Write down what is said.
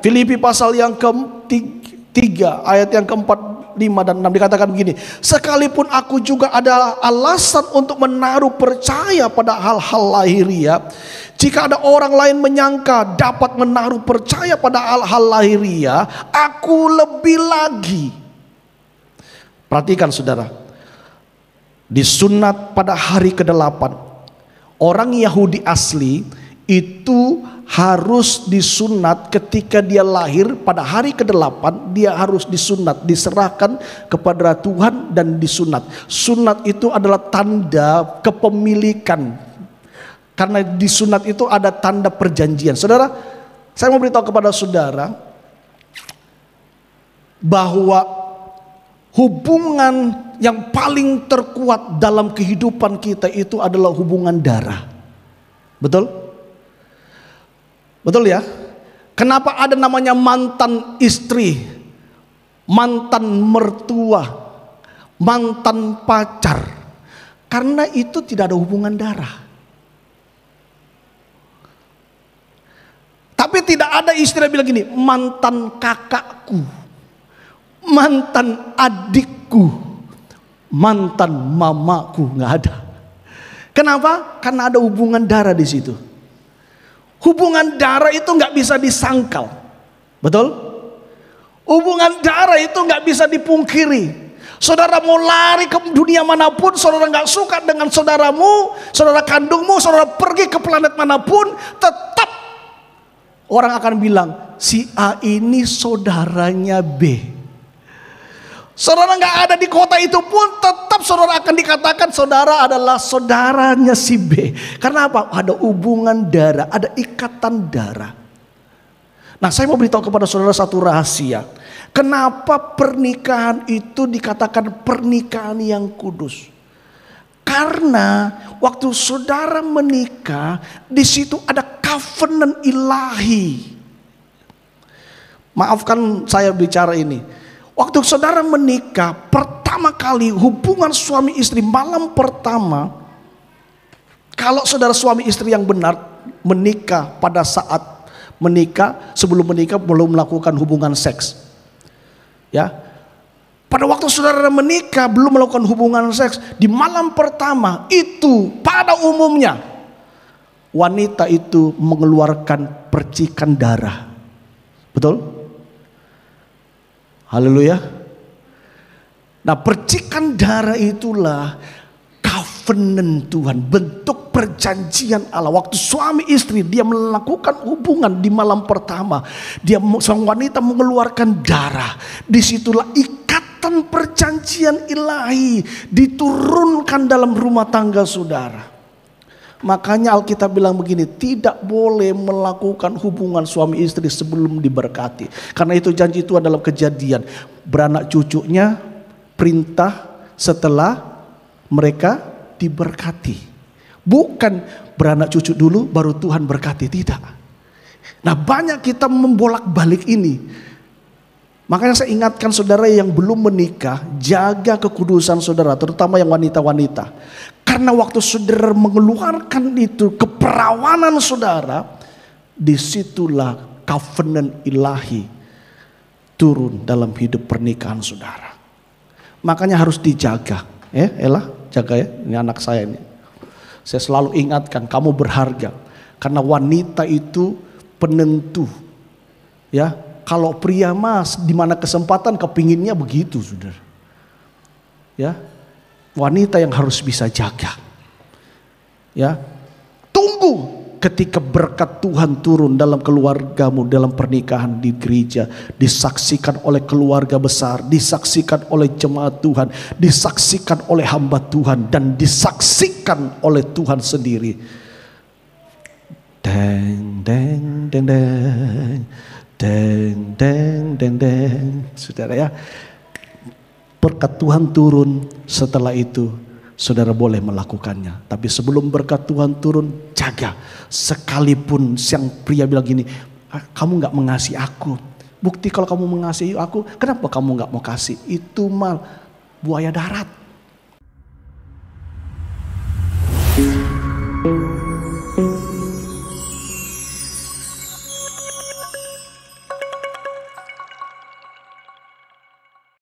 Filipi pasal yang ke-3 ayat yang ke-4, 5 dan 6 dikatakan begini, sekalipun aku juga ada alasan untuk menaruh percaya pada hal-hal lahiriah, jika ada orang lain menyangka dapat menaruh percaya pada hal-hal lahiriah, aku lebih lagi. Perhatikan saudara, disunat pada hari ke-8. Orang Yahudi asli itu harus disunat ketika dia lahir pada hari ke-8, dia harus disunat, diserahkan kepada Tuhan dan disunat. Sunat itu adalah tanda kepemilikan. Karena disunat itu ada tanda perjanjian. Saudara, saya mau beritahu kepada saudara bahwa hubungan yang paling terkuat dalam kehidupan kita itu adalah hubungan darah. Betul? Betul ya? Kenapa ada namanya mantan istri, mantan mertua, mantan pacar? Karena itu tidak ada hubungan darah. Tapi tidak ada istilah bilang gini, mantan kakakku, mantan adikku, mantan mamaku, nggak ada. Kenapa? Karena ada hubungan darah di situ. Hubungan darah itu nggak bisa disangkal, betul? Hubungan darah itu nggak bisa dipungkiri. Saudara mau lari ke dunia manapun, saudara nggak suka dengan saudaramu, saudara kandungmu, saudara pergi ke planet manapun, tetap orang akan bilang si A ini saudaranya B. Saudara nggak ada di kota itu pun tetap saudara akan dikatakan saudara adalah saudaranya si B. Karena apa? Ada hubungan darah, ada ikatan darah. Nah, saya mau beritahu kepada saudara satu rahasia. Kenapa pernikahan itu dikatakan pernikahan yang kudus? Karena waktu saudara menikah, di situ ada covenant ilahi. Maafkan saya bicara ini. Waktu saudara menikah, pertama kali hubungan suami istri malam pertama, kalau saudara suami istri yang benar menikah pada saat menikah, sebelum menikah belum melakukan hubungan seks. Ya. Pada waktu saudara menikah belum melakukan hubungan seks, di malam pertama itu pada umumnya wanita itu mengeluarkan percikan darah. Betul? Haleluya. Nah, percikan darah itulah covenant Tuhan, bentuk perjanjian Allah. Waktu suami istri dia melakukan hubungan di malam pertama, dia sang wanita mengeluarkan darah. Disitulah ikatan perjanjian ilahi diturunkan dalam rumah tangga saudara. Makanya Alkitab bilang begini, tidak boleh melakukan hubungan suami istri sebelum diberkati. Karena itu janji Tuhan dalam Kejadian, beranak cucunya perintah setelah mereka diberkati. Bukan beranak cucu dulu baru Tuhan berkati, tidak. Nah, banyak kita membolak-balik ini. Makanya saya ingatkan saudara yang belum menikah, jaga kekudusan saudara, terutama yang wanita-wanita. Karena waktu saudara mengeluarkan itu keperawanan saudara, disitulah covenant ilahi turun dalam hidup pernikahan saudara. Makanya harus dijaga. Ella, jaga ya, ini anak saya ini. Saya selalu ingatkan, kamu berharga. Karena wanita itu penentu. Ya, kalau pria mas, di mana kesempatan kepinginnya begitu, saudara. Ya, wanita yang harus bisa jaga. Ya, tunggu ketika berkat Tuhan turun dalam keluargamu, dalam pernikahan di gereja, disaksikan oleh keluarga besar, disaksikan oleh jemaat Tuhan, disaksikan oleh hamba Tuhan, dan disaksikan oleh Tuhan sendiri. Deng deng deng deng deng deng deng deng, saudara ya. Berkat Tuhan turun, setelah itu saudara boleh melakukannya. Tapi sebelum berkat Tuhan turun, jaga. Sekalipun sang pria bilang gini, kamu gak mengasihi aku. Bukti kalau kamu mengasihi aku, kenapa kamu gak mau kasih? Itu mal buaya darat.